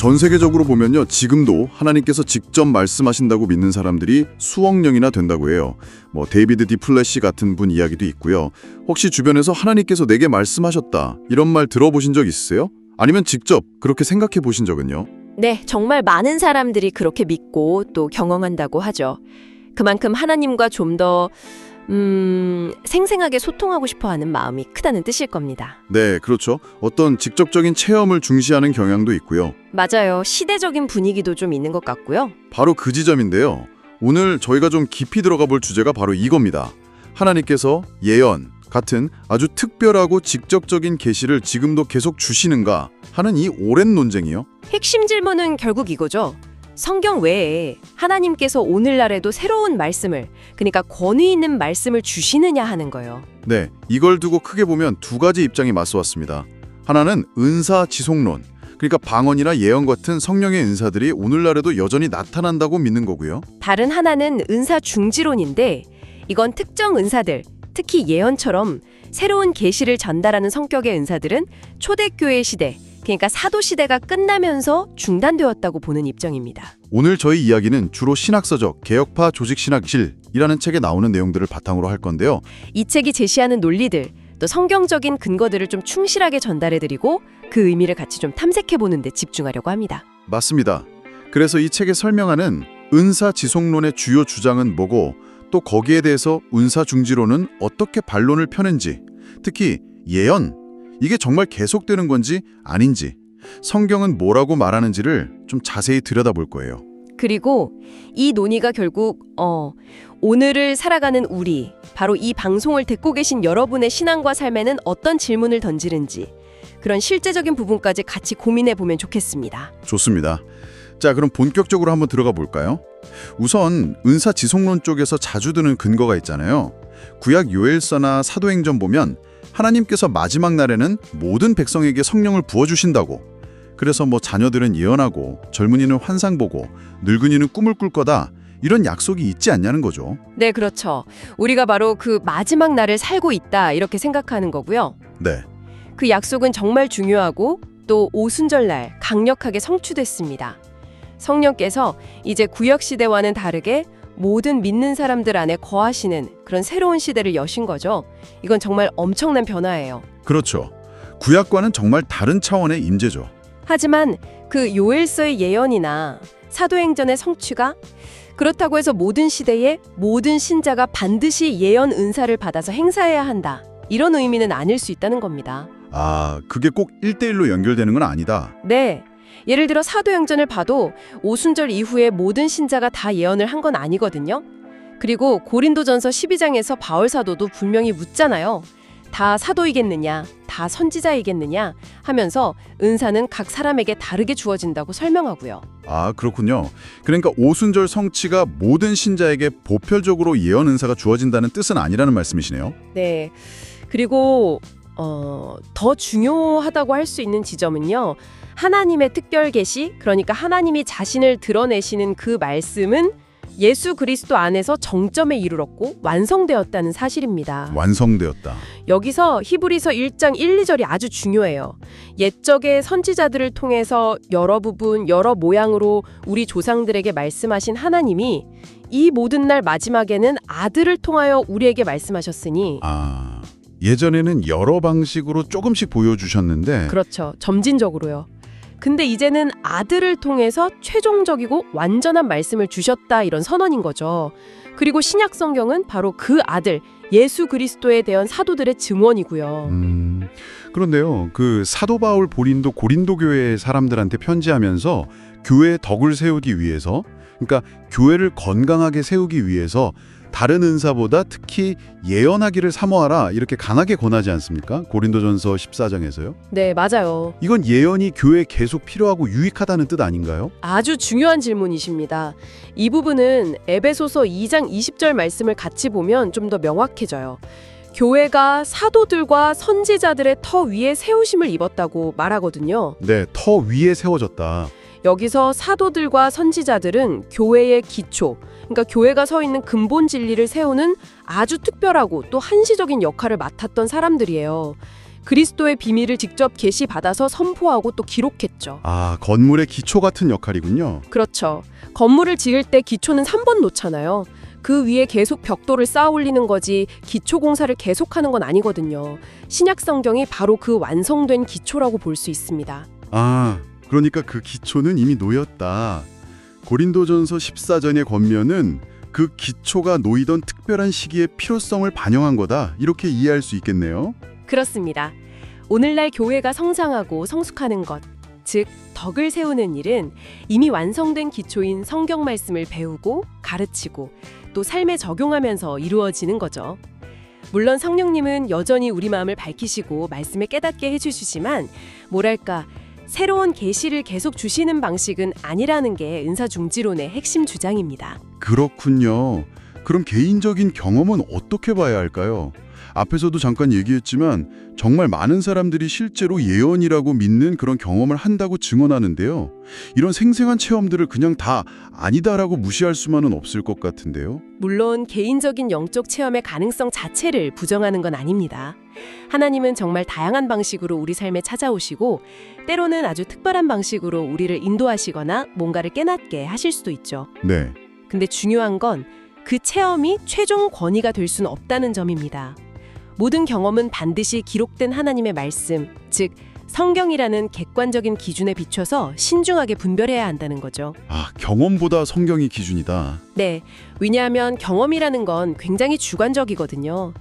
전 세계적으로 보면요, 지금도 하나님께서 직접 말씀하신다고 믿는 사람들이 수억 명이나 된다고 해요. 데이비드 디 플래시 같은 분 이야기도 있고요. 혹시 주변에서 하나님께서 내게 말씀하셨다 이런 말 들어보신 적 있으세요? 아니면 직접 그렇게 생각해 보신 적은요? 네, 정말 많은 사람들이 그렇게 믿고 또 경험한다고 하죠. 그만큼 하나님과 좀 더 생생하게 소통하고 싶어하는 마음이 크다는 뜻일 겁니다. 네, 그렇죠. 어떤 직접적인 체험을 중시하는 경향도 있고요. 맞아요. 시대적인 분위기도 좀 있는 것 같고요. 바로 그 지점인데요. 오늘 저희가 좀 깊이 들어가 볼 주제가 바로 이겁니다. 하나님께서 예언 같은 아주 특별하고 직접적인 계시를 지금도 계속 주시는가 하는 이 오랜 논쟁이요. 핵심 질문은 결국 이거죠. 성경 외에 하나님께서 오늘날에도 새로운 말씀을, 그러니까 권위 있는 말씀을 주시느냐 하는 거예요. 네, 이걸 두고 크게 보면 두 가지 입장이 맞서 왔습니다. 하나는 은사 지속론, 그러니까 방언이나 예언 같은 성령의 은사들이 오늘날에도 여전히 나타난다고 믿는 거고요. 다른 하나는 은사 중지론인데 이건 특정 은사들, 특히 예언처럼 새로운 계시를 전달하는 성격의 은사들은 초대교회 시대, 그러니까 사도 시대가 끝나면서 중단되었다고 보는 입장입니다. 오늘 저희 이야기는 주로 신학서적 개혁파 조직신학실이라는 책에 나오는 내용들을 바탕으로 할 건데요. 이 책이 제시하는 논리들, 또 성경적인 근거들을 좀 충실하게 전달해드리고 그 의미를 같이 좀 탐색해보는 데 집중하려고 합니다. 맞습니다. 그래서 이 책에 설명하는 은사 지속론의 주요 주장은 뭐고, 또 거기에 대해서 은사 중지론은 어떻게 반론을 펴는지, 특히 예언, 이게 정말 계속되는 건지 아닌지, 성경은 뭐라고 말하는지를 좀 자세히 들여다볼 거예요. 그리고 이 논의가 결국 오늘을 살아가는 우리, 바로 이 방송을 듣고 계신 여러분의 신앙과 삶에는 어떤 질문을 던지는지, 그런 실제적인 부분까지 같이 고민해 보면 좋겠습니다. 좋습니다. 자, 그럼 본격적으로 한번 들어가 볼까요? 우선 은사 지속론 쪽에서 자주 드는 근거가 있잖아요. 구약 요엘서나 사도행전 보면 하나님께서 마지막 날에는 모든 백성에게 성령을 부어주신다고, 그래서 자녀들은 예언하고 젊은이는 환상 보고 늙은이는 꿈을 꿀 거다, 이런 약속이 있지 않냐는 거죠. 네, 그렇죠. 우리가 바로 그 마지막 날을 살고 있다 이렇게 생각하는 거고요. 네, 그 약속은 정말 중요하고 또 오순절날 강력하게 성취됐습니다. 성령께서 이제 구약 시대와는 다르게 모든 믿는 사람들 안에 거하시는 그런 새로운 시대를 여신 거죠. 이건 정말 엄청난 변화예요. 그렇죠. 구약과는 정말 다른 차원의 임재죠. 하지만 그 요엘서의 예언이나 사도행전의 성취가 그렇다고 해서 모든 시대에 모든 신자가 반드시 예언 은사를 받아서 행사해야 한다, 이런 의미는 아닐 수 있다는 겁니다. 아, 그게 꼭 1대1로 연결되는 건 아니다. 네. 예를 들어 사도행전을 봐도 오순절 이후에 모든 신자가 다 예언을 한 건 아니거든요. 그리고 고린도전서 12장에서 바울 사도도 분명히 묻잖아요. 다 사도이겠느냐, 다 선지자이겠느냐 하면서 은사는 각 사람에게 다르게 주어진다고 설명하고요. 아, 그렇군요. 그러니까 오순절 성취가 모든 신자에게 보편적으로 예언 은사가 주어진다는 뜻은 아니라는 말씀이시네요. 네. 그리고 더 중요하다고 할 수 있는 지점은요. 하나님의 특별 계시, 그러니까 하나님이 자신을 드러내시는 그 말씀은 예수 그리스도 안에서 정점에 이르렀고 완성되었다는 사실입니다. 완성되었다. 여기서 히브리서 1장 1, 2절이 아주 중요해요. 옛적의 선지자들을 통해서 여러 부분, 여러 모양으로 우리 조상들에게 말씀하신 하나님이 이 모든 날 마지막에는 아들을 통하여 우리에게 말씀하셨으니, 아, 예전에는 여러 방식으로 조금씩 보여주셨는데, 그렇죠. 점진적으로요. 근데 이제는 아들을 통해서 최종적이고 완전한 말씀을 주셨다, 이런 선언인 거죠. 그리고 신약 성경은 바로 그 아들 예수 그리스도에 대한 사도들의 증언이고요. 그런데요, 그 사도 바울 본인도 고린도 교회 사람들한테 편지하면서 교회의 덕을 세우기 위해서, 그러니까 교회를 건강하게 세우기 위해서 다른 은사보다 특히 예언하기를 사모하라, 이렇게 강하게 권하지 않습니까? 고린도전서 14장에서요. 네, 맞아요. 이건 예언이 교회에 계속 필요하고 유익하다는 뜻 아닌가요? 아주 중요한 질문이십니다. 이 부분은 에베소서 2장 20절 말씀을 같이 보면 좀 더 명확해져요. 교회가 사도들과 선지자들의 터 위에 세우심을 입었다고 말하거든요. 네, 터 위에 세워졌다. 여기서 사도들과 선지자들은 교회의 기초, 그러니까 교회가 서 있는 근본 진리를 세우는 아주 특별하고 또 한시적인 역할을 맡았던 사람들이에요. 그리스도의 비밀을 직접 계시받아서 선포하고 또 기록했죠. 아, 건물의 기초 같은 역할이군요. 그렇죠. 건물을 지을 때 기초는 3번 놓잖아요. 그 위에 계속 벽돌을 쌓아 올리는 거지 기초 공사를 계속하는 건 아니거든요. 신약 성경이 바로 그 완성된 기초라고 볼 수 있습니다. 아, 그러니까 그 기초는 이미 놓였다. 고린도전서 14장의 권면은 그 기초가 놓이던 특별한 시기의 필요성을 반영한 거다. 이렇게 이해할 수 있겠네요. 그렇습니다. 오늘날 교회가 성장하고 성숙하는 것, 즉 덕을 세우는 일은 이미 완성된 기초인 성경 말씀을 배우고 가르치고 또 삶에 적용하면서 이루어지는 거죠. 물론 성령님은 여전히 우리 마음을 밝히시고 말씀을 깨닫게 해주시지만 뭐랄까 새로운 계시를 계속 주시는 방식은 아니라는 게 은사중지론의 핵심 주장입니다. 그렇군요. 그럼 개인적인 경험은 어떻게 봐야 할까요? 앞에서도 잠깐 얘기했지만 정말 많은 사람들이 실제로 예언이라고 믿는 그런 경험을 한다고 증언하는데요. 이런 생생한 체험들을 그냥 다 아니다라고 무시할 수만은 없을 것 같은데요. 물론 개인적인 영적 체험의 가능성 자체를 부정하는 건 아닙니다. 하나님은 정말 다양한 방식으로 우리 삶에 찾아오시고 때로는 아주 특별한 방식으로 우리를 인도하시거나 뭔가를 깨닫게 하실 수도 있죠. 네. 근데 중요한 건 그 체험이 최종 권위가 될 수는 없다는 점입니다. 모든 경험은 반드시 기록된 하나님의 말씀, 즉 성경이라는 객관적인 기준에 비춰서 신중하게 분별해야 한다는 거죠. 아, 경험보다 성경이 기준이다. 네, 왜냐하면 경험이라는 건 굉장히 주관적이거든요.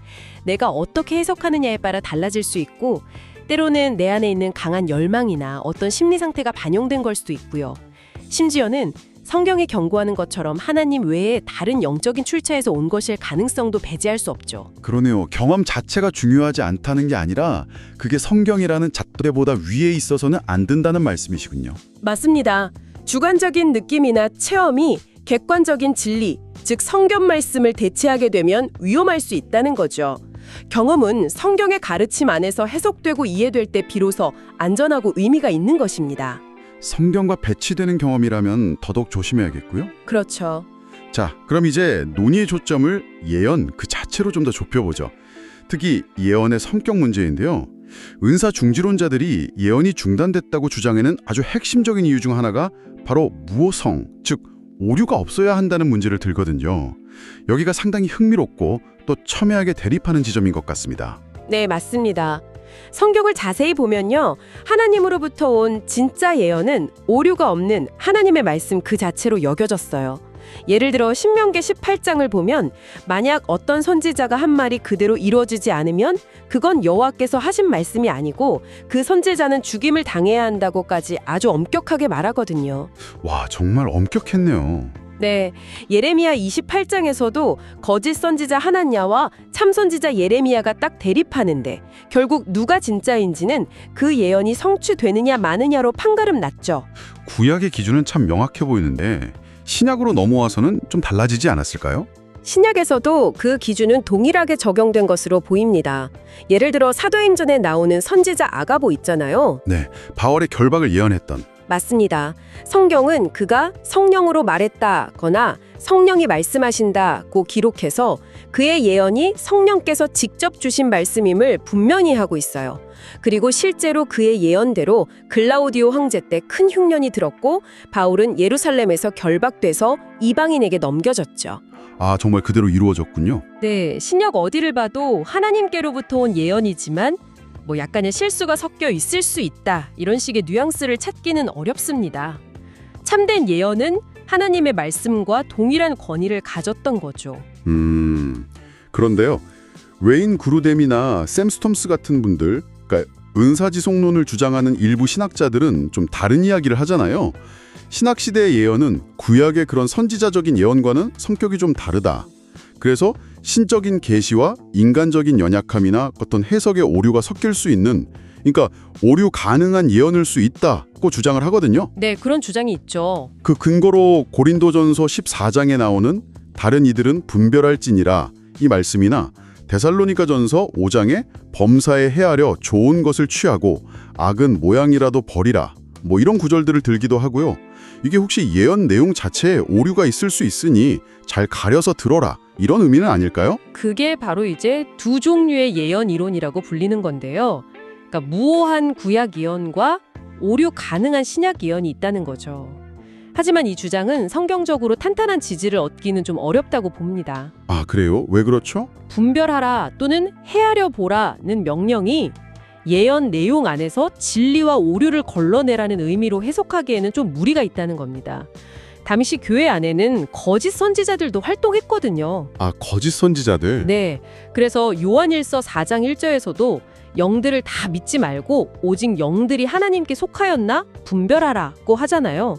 내가 어떻게 해석하느냐에 따라 달라질 수 있고 때로는 내 안에 있는 강한 열망이나 어떤 심리 상태가 반영된 걸 수도 있고요. 심지어는 성경이 경고하는 것처럼 하나님 외에 다른 영적인 출처에서 온 것일 가능성도 배제할 수 없죠. 그러네요. 경험 자체가 중요하지 않다는 게 아니라 그게 성경이라는 잣대보다 위에 있어서는 안 된다는 말씀이시군요. 맞습니다. 주관적인 느낌이나 체험이 객관적인 진리, 즉 성경 말씀을 대체하게 되면 위험할 수 있다는 거죠. 경험은 성경의 가르침 안에서 해석되고 이해될 때 비로소 안전하고 의미가 있는 것입니다. 성경과 배치되는 경험이라면 더더욱 조심해야겠고요. 그렇죠. 자, 그럼 이제 논의의 초점을 예언 그 자체로 좀 더 좁혀보죠. 특히 예언의 성격 문제인데요. 은사 중지론자들이 예언이 중단됐다고 주장하는 아주 핵심적인 이유 중 하나가 바로 무오성, 즉 오류가 없어야 한다는 문제를 들거든요. 여기가 상당히 흥미롭고 또 첨예하게 대립하는 지점인 것 같습니다. 네, 맞습니다. 성경을 자세히 보면요. 하나님으로부터 온 진짜 예언은 오류가 없는 하나님의 말씀 그 자체로 여겨졌어요. 예를 들어 신명기 18장을 보면 만약 어떤 선지자가 한 말이 그대로 이루어지지 않으면 그건 여호와께서 하신 말씀이 아니고 그 선지자는 죽임을 당해야 한다고까지 아주 엄격하게 말하거든요. 와, 정말 엄격했네요. 네, 예레미야 28장에서도 거짓 선지자 하나냐와 참 선지자 예레미야가 딱 대립하는데 결국 누가 진짜인지는 그 예언이 성취되느냐 마느냐로 판가름 났죠. 구약의 기준은 참 명확해 보이는데 신약으로 넘어와서는 좀 달라지지 않았을까요? 신약에서도 그 기준은 동일하게 적용된 것으로 보입니다. 예를 들어 사도행전에 나오는 선지자 아가보 있잖아요. 네, 바울의 결박을 예언했던. 맞습니다. 성경은 그가 성령으로 말했다거나 성령이 말씀하신다고 기록해서 그의 예언이 성령께서 직접 주신 말씀임을 분명히 하고 있어요. 그리고 실제로 그의 예언대로 글라우디오 황제 때 큰 흉년이 들었고 바울은 예루살렘에서 결박돼서 이방인에게 넘겨졌죠. 아, 정말 그대로 이루어졌군요. 네, 신약 어디를 봐도 하나님께로부터 온 예언이지만 약간의 실수가 섞여 있을 수 있다. 이런 식의 뉘앙스를 찾기는 어렵습니다. 참된 예언은 하나님의 말씀과 동일한 권위를 가졌던 거죠. 그런데요. 웨인 구루뎀이나 샘 스톰스 같은 분들, 그러니까 은사지속론을 주장하는 일부 신학자들은 좀 다른 이야기를 하잖아요. 신학시대의 예언은 구약의 그런 선지자적인 예언과는 성격이 좀 다르다. 그래서 신적인 계시와 인간적인 연약함이나 어떤 해석의 오류가 섞일 수 있는, 그러니까 오류 가능한 예언일 수 있다고 주장을 하거든요. 네, 그런 주장이 있죠. 그 근거로 고린도전서 14장에 나오는 다른 이들은 분별할지니라 이 말씀이나 데살로니가전서 5장에 범사에 헤아려 좋은 것을 취하고 악은 모양이라도 버리라 이런 구절들을 들기도 하고요. 이게 혹시 예언 내용 자체에 오류가 있을 수 있으니 잘 가려서 들어라 이런 의미는 아닐까요? 그게 바로 이제 두 종류의 예언 이론이라고 불리는 건데요. 그러니까 무오한 구약 예언과 오류 가능한 신약 예언이 있다는 거죠. 하지만 이 주장은 성경적으로 탄탄한 지지를 얻기는 좀 어렵다고 봅니다. 아, 그래요? 왜 그렇죠? 분별하라 또는 헤아려 보라는 명령이 예언 내용 안에서 진리와 오류를 걸러내라는 의미로 해석하기에는 좀 무리가 있다는 겁니다. 당시 교회 안에는 거짓 선지자들도 활동했거든요. 아, 거짓 선지자들? 네. 그래서 요한일서 4장 1절에서도 영들을 다 믿지 말고 오직 영들이 하나님께 속하였나 분별하라고 하잖아요.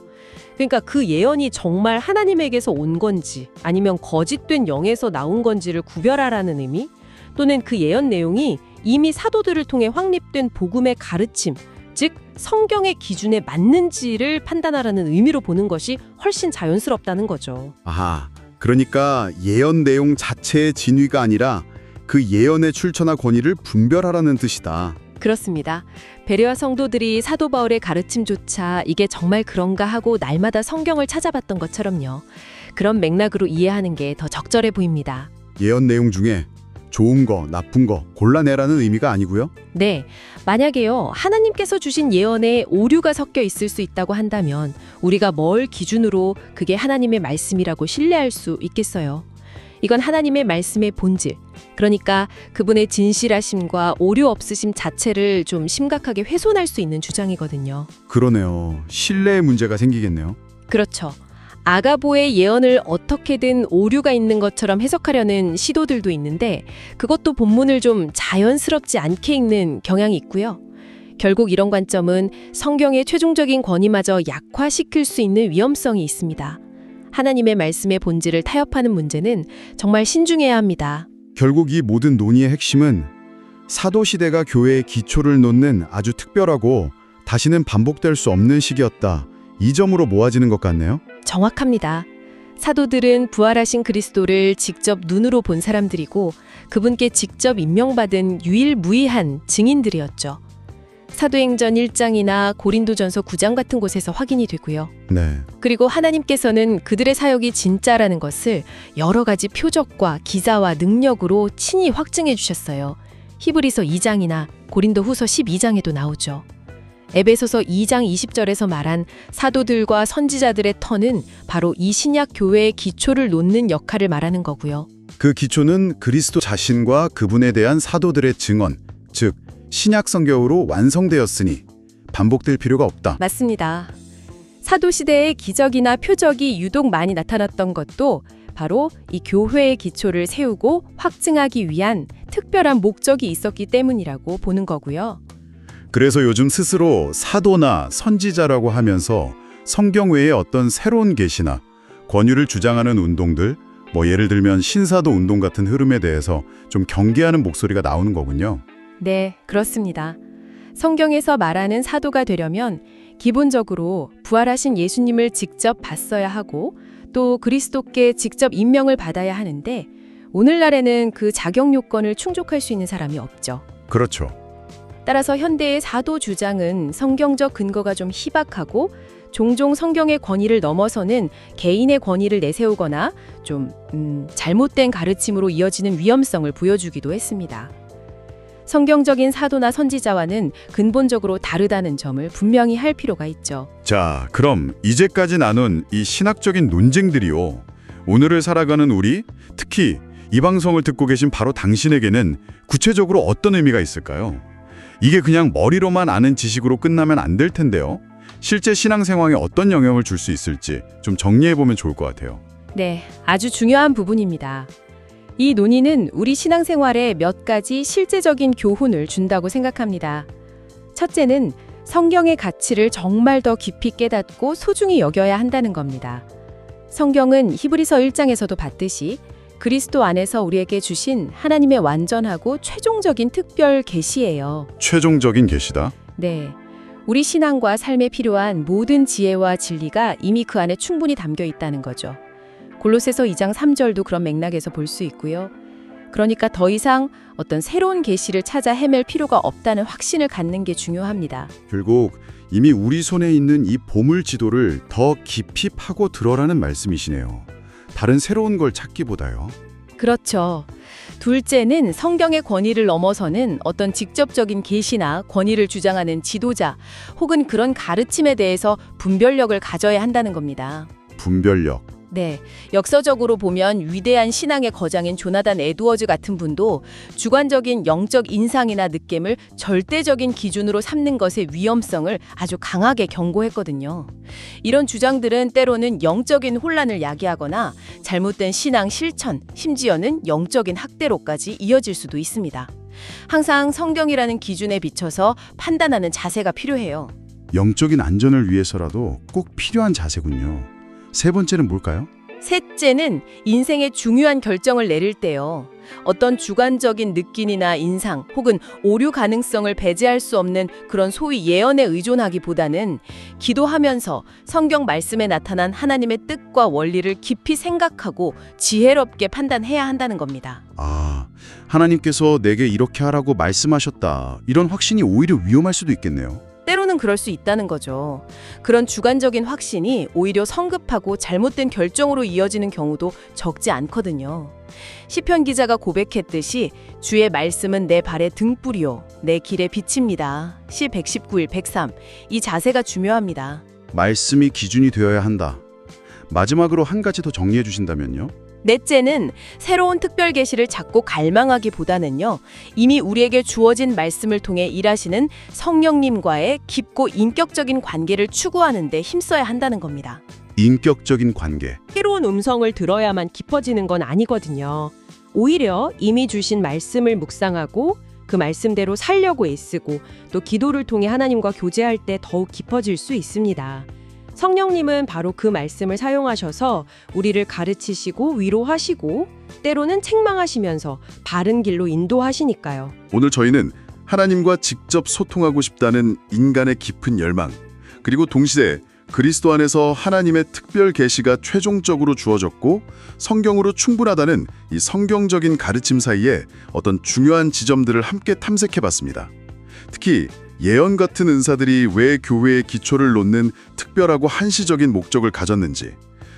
그러니까 그 예언이 정말 하나님에게서 온 건지 아니면 거짓된 영에서 나온 건지를 구별하라는 의미, 또는 그 예언 내용이 이미 사도들을 통해 확립된 복음의 가르침, 즉 성경의 기준에 맞는지를 판단하라는 의미로 보는 것이 훨씬 자연스럽다는 거죠. 아하, 그러니까 예언 내용 자체의 진위가 아니라 그 예언의 출처나 권위를 분별하라는 뜻이다. 그렇습니다. 베레아 성도들이 사도 바울의 가르침조차 이게 정말 그런가 하고 날마다 성경을 찾아봤던 것처럼요. 그런 맥락으로 이해하는 게 더 적절해 보입니다. 예언 내용 중에 좋은 거, 나쁜 거 골라내라는 의미가 아니고요? 네, 만약에요, 하나님께서 주신 예언에 오류가 섞여 있을 수 있다고 한다면 우리가 뭘 기준으로 그게 하나님의 말씀이라고 신뢰할 수 있겠어요? 이건 하나님의 말씀의 본질, 그러니까 그분의 진실하심과 오류 없으심 자체를 좀 심각하게 훼손할 수 있는 주장이거든요. 그러네요. 신뢰의 문제가 생기겠네요. 그렇죠. 아가보의 예언을 어떻게든 오류가 있는 것처럼 해석하려는 시도들도 있는데 그것도 본문을 좀 자연스럽지 않게 읽는 경향이 있고요. 결국 이런 관점은 성경의 최종적인 권위마저 약화시킬 수 있는 위험성이 있습니다. 하나님의 말씀의 본질을 타협하는 문제는 정말 신중해야 합니다. 결국 이 모든 논의의 핵심은 사도시대가 교회의 기초를 놓는 아주 특별하고 다시는 반복될 수 없는 시기였다. 이 점으로 모아지는 것 같네요. 정확합니다. 사도들은 부활하신 그리스도를 직접 눈으로 본 사람들이고 그분께 직접 임명받은 유일무이한 증인들이었죠. 사도행전 1장이나 고린도전서 9장 같은 곳에서 확인이 되고요. 네. 그리고 하나님께서는 그들의 사역이 진짜라는 것을 여러 가지 표적과 기사와 능력으로 친히 확증해 주셨어요. 히브리서 2장이나 고린도 후서 12장에도 나오죠. 에베소서 2장 20절에서 말한 사도들과 선지자들의 터는 바로 이 신약 교회의 기초를 놓는 역할을 말하는 거고요. 그 기초는 그리스도 자신과 그분에 대한 사도들의 증언, 즉 신약 성경으로 완성되었으니 반복될 필요가 없다. 맞습니다. 사도시대의 기적이나 표적이 유독 많이 나타났던 것도 바로 이 교회의 기초를 세우고 확증하기 위한 특별한 목적이 있었기 때문이라고 보는 거고요. 그래서 요즘 스스로 사도나 선지자라고 하면서 성경 외에 어떤 새로운 계시나 권유를 주장하는 운동들, 예를 들면 신사도 운동 같은 흐름에 대해서 좀 경계하는 목소리가 나오는 거군요. 네, 그렇습니다. 성경에서 말하는 사도가 되려면 기본적으로 부활하신 예수님을 직접 봤어야 하고 또 그리스도께 직접 임명을 받아야 하는데 오늘날에는 그 자격 요건을 충족할 수 있는 사람이 없죠. 그렇죠. 따라서 현대의 사도 주장은 성경적 근거가 좀 희박하고 종종 성경의 권위를 넘어서는 개인의 권위를 내세우거나 좀 잘못된 가르침으로 이어지는 위험성을 보여주기도 했습니다. 성경적인 사도나 선지자와는 근본적으로 다르다는 점을 분명히 할 필요가 있죠. 자, 그럼 이제까지 나눈 이 신학적인 논쟁들이요. 오늘을 살아가는 우리, 특히 이 방송을 듣고 계신 바로 당신에게는 구체적으로 어떤 의미가 있을까요? 이게 그냥 머리로만 아는 지식으로 끝나면 안 될 텐데요. 실제 신앙생활에 어떤 영향을 줄 수 있을지 좀 정리해보면 좋을 것 같아요. 네, 아주 중요한 부분입니다. 이 논의는 우리 신앙생활에 몇 가지 실제적인 교훈을 준다고 생각합니다. 첫째는 성경의 가치를 정말 더 깊이 깨닫고 소중히 여겨야 한다는 겁니다. 성경은 히브리서 1장에서도 봤듯이 그리스도 안에서 우리에게 주신 하나님의 완전하고 최종적인 특별 계시예요. 최종적인 계시다? 네. 우리 신앙과 삶에 필요한 모든 지혜와 진리가 이미 그 안에 충분히 담겨 있다는 거죠. 골로새서 2장 3절도 그런 맥락에서 볼 수 있고요. 그러니까 더 이상 어떤 새로운 계시를 찾아 헤맬 필요가 없다는 확신을 갖는 게 중요합니다. 결국 이미 우리 손에 있는 이 보물 지도를 더 깊이 파고 들어라는 말씀이시네요. 다른 새로운 걸 찾기보다요. 그렇죠. 둘째는 성경의 권위를 넘어서는 어떤 직접적인 계시나 권위를 주장하는 지도자 혹은 그런 가르침에 대해서 분별력을 가져야 한다는 겁니다. 분별력. 네, 역사적으로 보면 위대한 신앙의 거장인 조나단 에드워즈 같은 분도 주관적인 영적 인상이나 느낌을 절대적인 기준으로 삼는 것의 위험성을 아주 강하게 경고했거든요. 이런 주장들은 때로는 영적인 혼란을 야기하거나 잘못된 신앙 실천, 심지어는 영적인 학대로까지 이어질 수도 있습니다. 항상 성경이라는 기준에 비춰서 판단하는 자세가 필요해요. 영적인 안전을 위해서라도 꼭 필요한 자세군요. 세 번째는 뭘까요? 셋째는 인생의 중요한 결정을 내릴 때요. 어떤 주관적인 느낌이나 인상 혹은 오류 가능성을 배제할 수 없는 그런 소위 예언에 의존하기보다는 기도하면서 성경 말씀에 나타난 하나님의 뜻과 원리를 깊이 생각하고 지혜롭게 판단해야 한다는 겁니다. 아, 하나님께서 내게 이렇게 하라고 말씀하셨다. 이런 확신이 오히려 위험할 수도 있겠네요. 때로는 그럴 수 있다는 거죠. 그런 주관적인 확신이 오히려 성급하고 잘못된 결정으로 이어지는 경우도 적지 않거든요. 시편 기자가 고백했듯이 주의 말씀은 내 발의 등불이요 내 길의 빛입니다. 시 119일 103. 이 자세가 중요합니다. 말씀이 기준이 되어야 한다. 마지막으로 한 가지 더 정리해 주신다면요? 넷째는 새로운 특별 계시를 찾고 갈망하기보다는요. 이미 우리에게 주어진 말씀을 통해 일하시는 성령님과의 깊고 인격적인 관계를 추구하는 데 힘써야 한다는 겁니다. 인격적인 관계. 새로운 음성을 들어야만 깊어지는 건 아니거든요. 오히려 이미 주신 말씀을 묵상하고 그 말씀대로 살려고 애쓰고 또 기도를 통해 하나님과 교제할 때 더욱 깊어질 수 있습니다. 성령님은 바로 그 말씀을 사용하셔서 우리를 가르치시고 위로하시고 때로는 책망하시면서 바른 길로 인도하시니까요. 오늘 저희는 하나님과 직접 소통하고 싶다는 인간의 깊은 열망, 그리고 동시에 그리스도 안에서 하나님의 특별 계시가 최종적으로 주어졌고 성경으로 충분하다는 이 성경적인 가르침 사이에 어떤 중요한 지점들을 함께 탐색해봤습니다. 특히 예언 같은 은사들이 왜 교회의 기초를 놓는 특별하고 한시적인 목적을 가졌는지,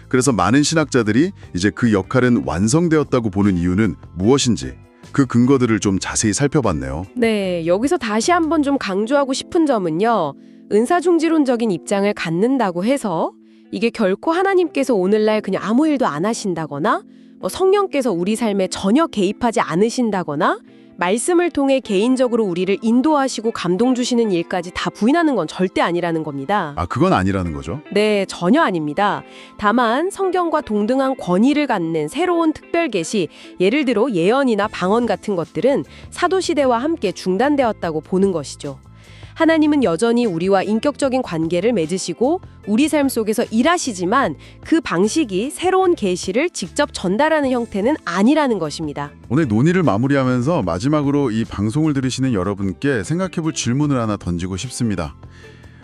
그래서 많은 신학자들이 이제 그 역할은 완성되었다고 보는 이유는 무엇인지 그 근거들을 좀 자세히 살펴봤네요. 네, 여기서 다시 한번 좀 강조하고 싶은 점은요. 은사중지론적인 입장을 갖는다고 해서 이게 결코 하나님께서 오늘날 그냥 아무 일도 안 하신다거나 성령께서 우리 삶에 전혀 개입하지 않으신다거나 말씀을 통해 개인적으로 우리를 인도하시고 감동 주시는 일까지 다 부인하는 건 절대 아니라는 겁니다. 아, 그건 아니라는 거죠? 네, 전혀 아닙니다. 다만 성경과 동등한 권위를 갖는 새로운 특별 계시, 예를 들어 예언이나 방언 같은 것들은 사도시대와 함께 중단되었다고 보는 것이죠. 하나님은 여전히 우리와 인격적인 관계를 맺으시고 우리 삶 속에서 일하시지만 그 방식이 새로운 계시를 직접 전달하는 형태는 아니라는 것입니다. 오늘 논의를 마무리하면서 마지막으로 이 방송을 들으시는 여러분께 생각해볼 질문을 하나 던지고 싶습니다.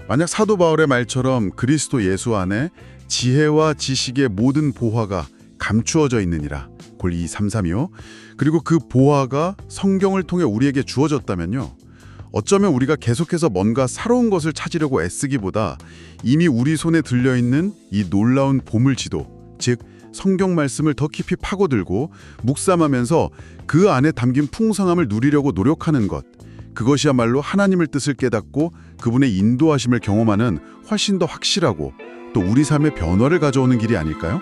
만약 사도 바울의 말처럼 그리스도 예수 안에 지혜와 지식의 모든 보화가 감추어져 있느니라. 골 233이요. 그리고 그 보화가 성경을 통해 우리에게 주어졌다면요. 어쩌면 우리가 계속해서 뭔가 새로운 것을 찾으려고 애쓰기보다 이미 우리 손에 들려있는 이 놀라운 보물지도, 즉 성경 말씀을 더 깊이 파고들고 묵상하면서 그 안에 담긴 풍성함을 누리려고 노력하는 것, 그것이야말로 하나님의 뜻을 깨닫고 그분의 인도하심을 경험하는 훨씬 더 확실하고 또 우리 삶의 변화를 가져오는 길이 아닐까요?